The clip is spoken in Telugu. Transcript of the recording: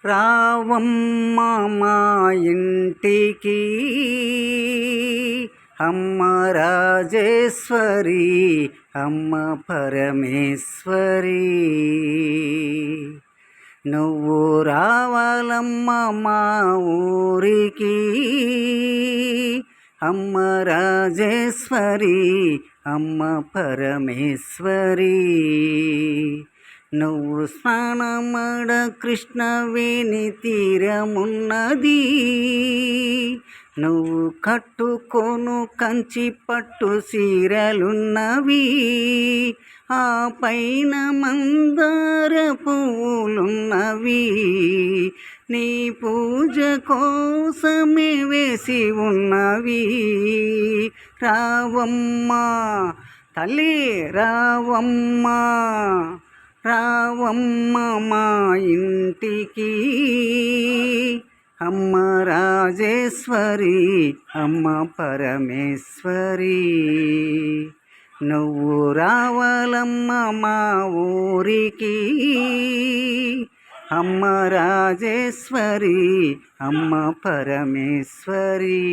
రావమ్మ మా ఇంటికి అమ్మ రాజేశ్వరి అమ్మ పరమేశ్వరి. నువ్వు రావాలమ్మ మా ఊరికి అమ్మ రాజేశ్వరి అమ్మ పరమేశ్వరి. నువ్వు స్నానమడ కృష్ణవేణి తీరమున్నది, నువ్వు కట్టుకోను కంచి పట్టు సీరలున్నవి, ఆ పైన మందార పువ్వులున్నవి, నీ పూజ కోసమే వేసి ఉన్నవి. రావమ్మా తల్లి రావమ్మ, రావమ్మ మా ఇంటికి అమ్మ రాజేశ్వరి అమ్మ పరమేశ్వరి. నువ్వు రావాలమ్మ మా ఊరికి అమ్మ రాజేశ్వరి అమ్మ పరమేశ్వరి.